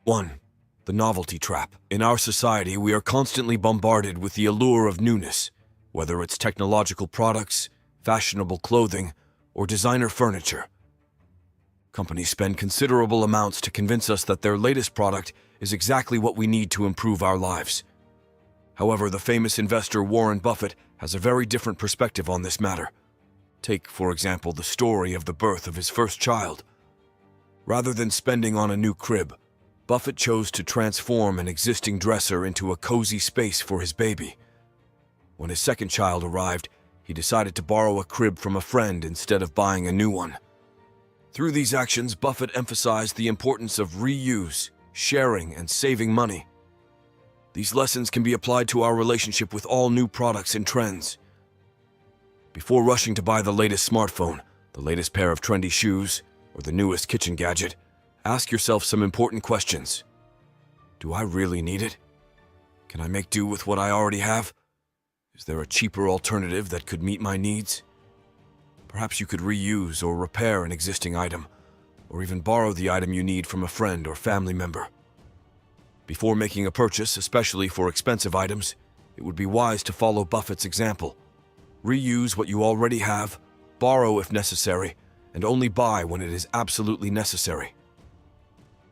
1. The novelty trap. In our society, we are constantly bombarded with the allure of newness, whether it's technological products, fashionable clothing, or designer furniture. Companies spend considerable amounts to convince us that their latest product is exactly what we need to improve our lives. However, the famous investor Warren Buffett has a very different perspective on this matter. Take, for example, the story of the birth of his first child. Rather than spending on a new crib, Buffett chose to transform an existing dresser into a cozy space for his baby. When his second child arrived, he decided to borrow a crib from a friend instead of buying a new one. Through these actions, Buffett emphasized the importance of reuse, sharing, and saving money. These lessons can be applied to our relationship with all new products and trends. Before rushing to buy the latest smartphone, the latest pair of trendy shoes, or the newest kitchen gadget, ask yourself some important questions. Do I really need it? Can I make do with what I already have? Is there a cheaper alternative that could meet my needs? Perhaps you could reuse or repair an existing item, or even borrow the item you need from a friend or family member. Before making a purchase, especially for expensive items, it would be wise to follow Buffett's example. Reuse what you already have, borrow if necessary, and only buy when it is absolutely necessary.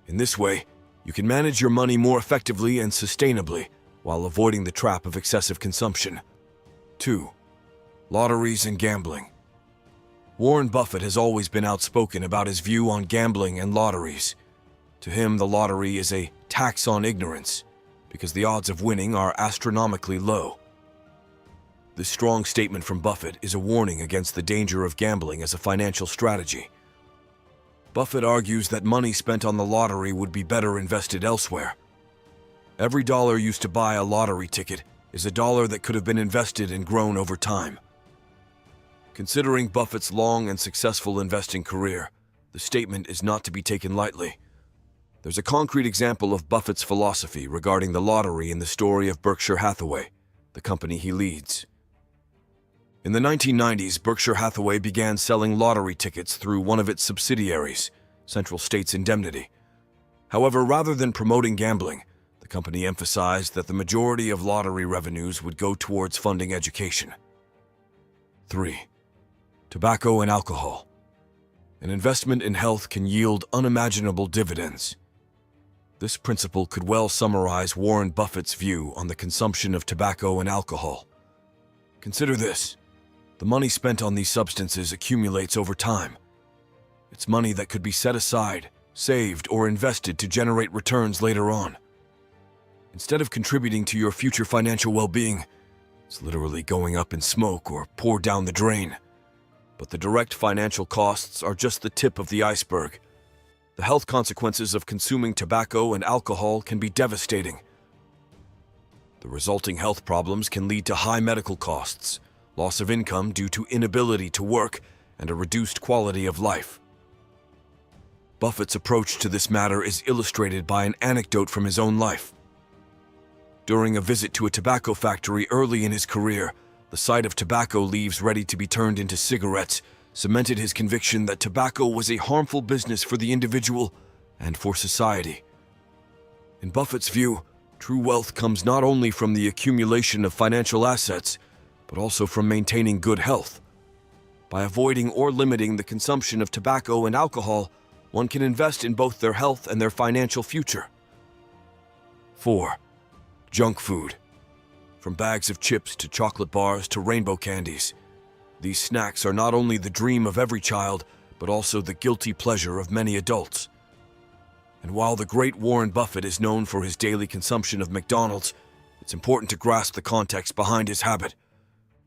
In this way, you can manage your money more effectively and sustainably while avoiding the trap of excessive consumption. 2. Lotteries and gambling. Warren Buffett has always been outspoken about his view on gambling and lotteries. To him, the lottery is a tax on ignorance because the odds of winning are astronomically low. This strong statement from Buffett is a warning against the danger of gambling as a financial strategy. Buffett argues that money spent on the lottery would be better invested elsewhere. Every dollar used to buy a lottery ticket is a dollar that could have been invested and grown over time. Considering Buffett's long and successful investing career, the statement is not to be taken lightly. There's a concrete example of Buffett's philosophy regarding the lottery in the story of Berkshire Hathaway, the company he leads. In the 1990s, Berkshire Hathaway began selling lottery tickets through one of its subsidiaries, Central States Indemnity. However, rather than promoting gambling, the company emphasized that the majority of lottery revenues would go towards funding education. 3. Tobacco and alcohol. An investment in health can yield unimaginable dividends. This principle could well summarize Warren Buffett's view on the consumption of tobacco and alcohol. Consider this. The money spent on these substances accumulates over time. It's money that could be set aside, saved, or invested to generate returns later on. Instead of contributing to your future financial well-being, it's literally going up in smoke or poured down the drain. But the direct financial costs are just the tip of the iceberg. The health consequences of consuming tobacco and alcohol can be devastating. The resulting health problems can lead to high medical costs, loss of income due to inability to work, and a reduced quality of life. Buffett's approach to this matter is illustrated by an anecdote from his own life. During a visit to a tobacco factory early in his career, the sight of tobacco leaves ready to be turned into cigarettes cemented his conviction that tobacco was a harmful business for the individual and for society. In Buffett's view, true wealth comes not only from the accumulation of financial assets, but also from maintaining good health. By avoiding or limiting the consumption of tobacco and alcohol, one can invest in both their health and their financial future. 4. Junk food. From bags of chips to chocolate bars to rainbow candies, these snacks are not only the dream of every child, but also the guilty pleasure of many adults. And while the great Warren Buffett is known for his daily consumption of McDonald's, it's important to grasp the context behind his habit.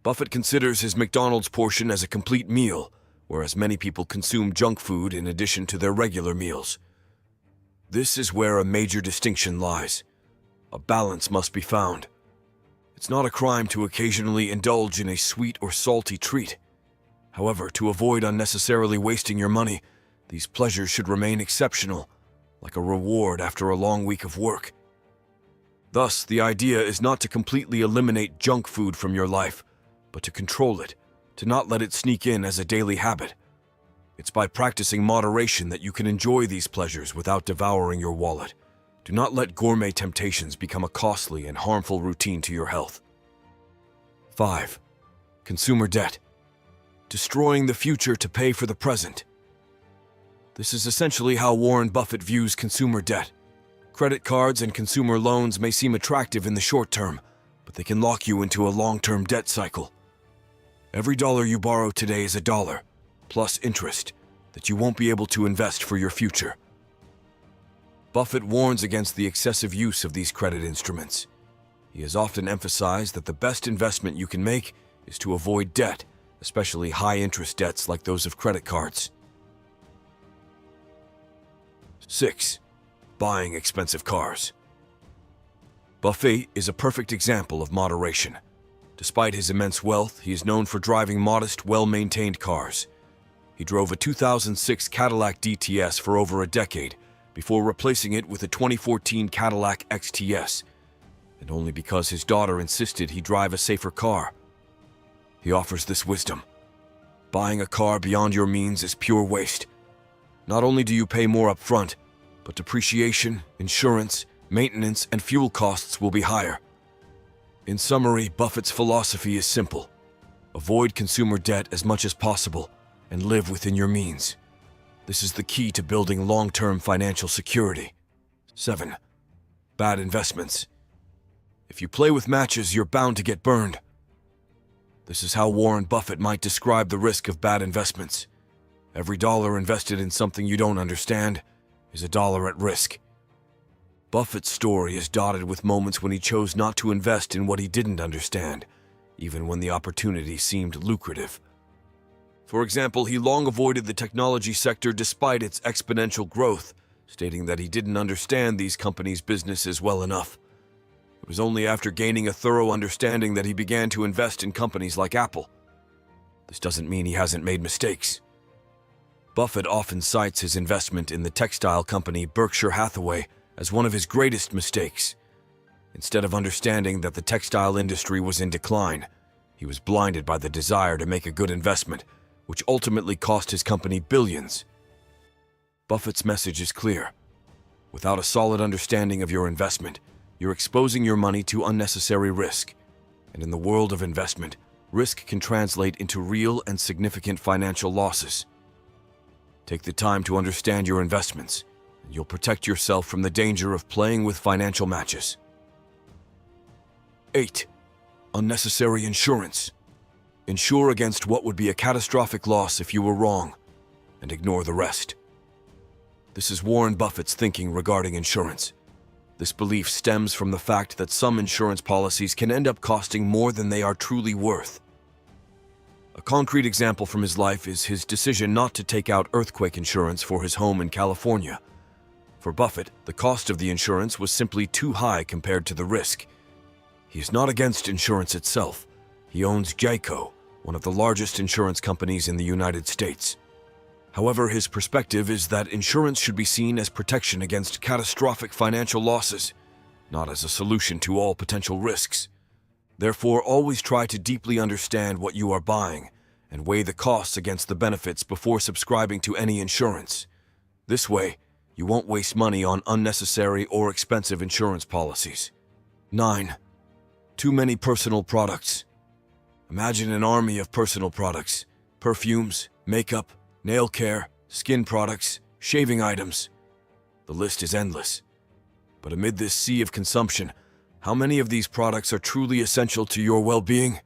Buffett considers his McDonald's portion as a complete meal, whereas many people consume junk food in addition to their regular meals. This is where a major distinction lies. A balance must be found. It's not a crime to occasionally indulge in a sweet or salty treat. However, to avoid unnecessarily wasting your money, these pleasures should remain exceptional, like a reward after a long week of work. Thus, the idea is not to completely eliminate junk food from your life, but to control it, to not let it sneak in as a daily habit. It's by practicing moderation that you can enjoy these pleasures without devouring your wallet. Do not let gourmet temptations become a costly and harmful routine to your health. 5. Consumer debt. Destroying the future to pay for the present. This is essentially how Warren Buffett views consumer debt. Credit cards and consumer loans may seem attractive in the short term, but they can lock you into a long-term debt cycle. Every dollar you borrow today is a dollar, plus interest, that you won't be able to invest for your future. Buffett warns against the excessive use of these credit instruments. He has often emphasized that the best investment you can make is to avoid debt, especially high-interest debts like those of credit cards. 6. Buying expensive cars. Buffett is a perfect example of moderation. Despite his immense wealth, he is known for driving modest, well-maintained cars. He drove a 2006 Cadillac DTS for over a decade, before replacing it with a 2014 Cadillac XTS, and only because his daughter insisted he drive a safer car. He offers this wisdom. Buying a car beyond your means is pure waste. Not only do you pay more up front, but depreciation, insurance, maintenance, and fuel costs will be higher. In summary, Buffett's philosophy is simple. Avoid consumer debt as much as possible and live within your means. This is the key to building long-term financial security. 7. Bad investments. If you play with matches, you're bound to get burned. This is how Warren Buffett might describe the risk of bad investments. Every dollar invested in something you don't understand is a dollar at risk. Buffett's story is dotted with moments when he chose not to invest in what he didn't understand, even when the opportunity seemed lucrative. For example, he long avoided the technology sector despite its exponential growth, stating that he didn't understand these companies' businesses well enough. It was only after gaining a thorough understanding that he began to invest in companies like Apple. This doesn't mean he hasn't made mistakes. Buffett often cites his investment in the textile company Berkshire Hathaway as one of his greatest mistakes. Instead of understanding that the textile industry was in decline, he was blinded by the desire to make a good investment, which ultimately cost his company billions. Buffett's message is clear. Without a solid understanding of your investment, you're exposing your money to unnecessary risk. And in the world of investment, risk can translate into real and significant financial losses. Take the time to understand your investments, and you'll protect yourself from the danger of playing with financial matches. 8. Unnecessary insurance. Insure against what would be a catastrophic loss if you were wrong, and ignore the rest. This is Warren Buffett's thinking regarding insurance. This belief stems from the fact that some insurance policies can end up costing more than they are truly worth. A concrete example from his life is his decision not to take out earthquake insurance for his home in California. For Buffett, the cost of the insurance was simply too high compared to the risk. He is not against insurance itself. He owns Geico, one of the largest insurance companies in the United States. However, his perspective is that insurance should be seen as protection against catastrophic financial losses, not as a solution to all potential risks. Therefore, always try to deeply understand what you are buying and weigh the costs against the benefits before subscribing to any insurance. This way, you won't waste money on unnecessary or expensive insurance policies. 9. Too many personal products. Imagine an army of personal products: perfumes, makeup, nail care, skin products, shaving items. The list is endless. But amid this sea of consumption, how many of these products are truly essential to your well-being?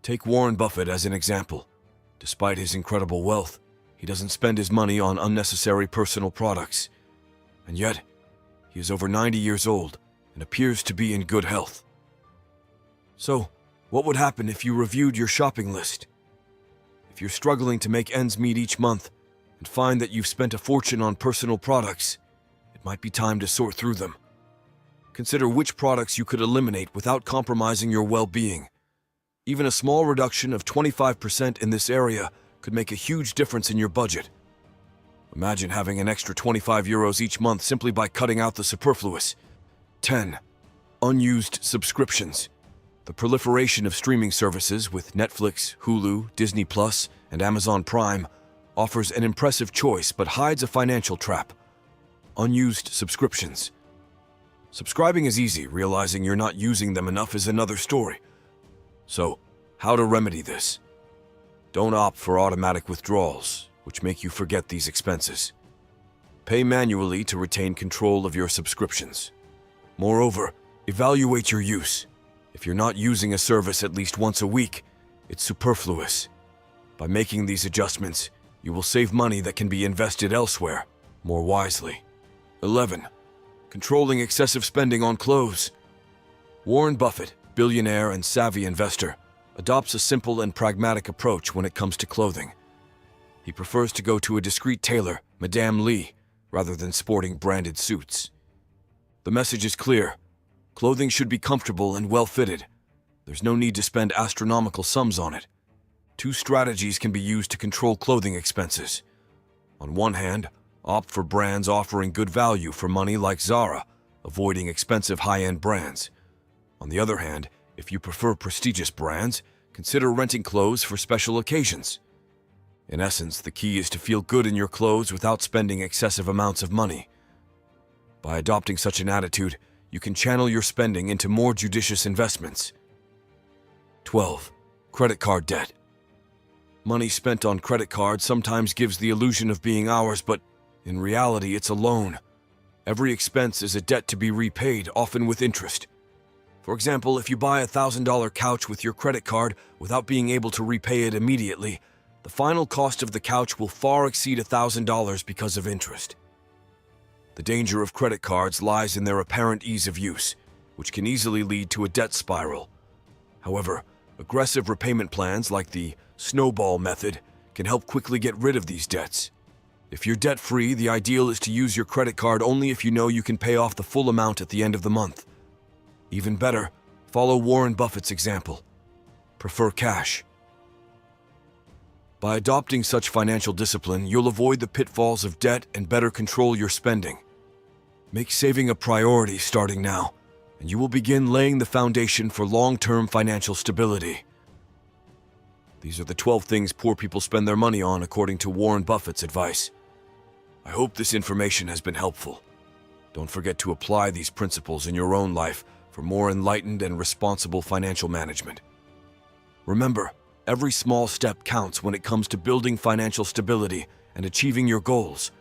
Take Warren Buffett as an example. Despite his incredible wealth, he doesn't spend his money on unnecessary personal products. And yet, he is over 90 years old and appears to be in good health. So, what would happen if you reviewed your shopping list? If you're struggling to make ends meet each month and find that you've spent a fortune on personal products, it might be time to sort through them. Consider which products you could eliminate without compromising your well-being. Even a small reduction of 25% in this area could make a huge difference in your budget. Imagine having an extra 25 euros each month simply by cutting out the superfluous. 10. Unused subscriptions. The proliferation of streaming services with Netflix, Hulu, Disney+, and Amazon Prime offers an impressive choice but hides a financial trap. Unused subscriptions. Subscribing is easy, realizing you're not using them enough is another story. So, how to remedy this? Don't opt for automatic withdrawals, which make you forget these expenses. Pay manually to retain control of your subscriptions. Moreover, evaluate your use. If you're not using a service at least once a week, it's superfluous. By making these adjustments, you will save money that can be invested elsewhere, more wisely. 11. Controlling excessive spending on clothes. Warren Buffett, billionaire and savvy investor, adopts a simple and pragmatic approach when it comes to clothing. He prefers to go to a discreet tailor, Madame Lee, rather than sporting branded suits. The message is clear. Clothing should be comfortable and well-fitted. There's no need to spend astronomical sums on it. Two strategies can be used to control clothing expenses. On one hand, opt for brands offering good value for money like Zara, avoiding expensive high-end brands. On the other hand, if you prefer prestigious brands, consider renting clothes for special occasions. In essence, the key is to feel good in your clothes without spending excessive amounts of money. By adopting such an attitude, you can channel your spending into more judicious investments. 12. Credit card debt. Money spent on credit cards sometimes gives the illusion of being ours, but in reality, it's a loan. Every expense is a debt to be repaid, often with interest. For example, if you buy a $1,000 couch with your credit card without being able to repay it immediately, the final cost of the couch will far exceed $1,000 because of interest. The danger of credit cards lies in their apparent ease of use, which can easily lead to a debt spiral. However, aggressive repayment plans like the snowball method can help quickly get rid of these debts. If you're debt-free, the ideal is to use your credit card only if you know you can pay off the full amount at the end of the month. Even better, follow Warren Buffett's example. Prefer cash. By adopting such financial discipline, you'll avoid the pitfalls of debt and better control your spending. Make saving a priority starting now, and you will begin laying the foundation for long-term financial stability. These are the 12 things poor people spend their money on according to Warren Buffett's advice. I hope this information has been helpful. Don't forget to apply these principles in your own life for more enlightened and responsible financial management. Remember, every small step counts when it comes to building financial stability and achieving your goals.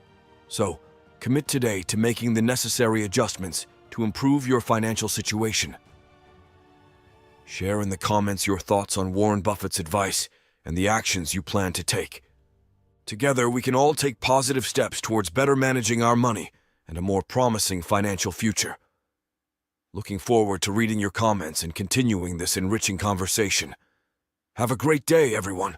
So, commit today to making the necessary adjustments to improve your financial situation. Share in the comments your thoughts on Warren Buffett's advice and the actions you plan to take. Together, we can all take positive steps towards better managing our money and a more promising financial future. Looking forward to reading your comments and continuing this enriching conversation. Have a great day, everyone.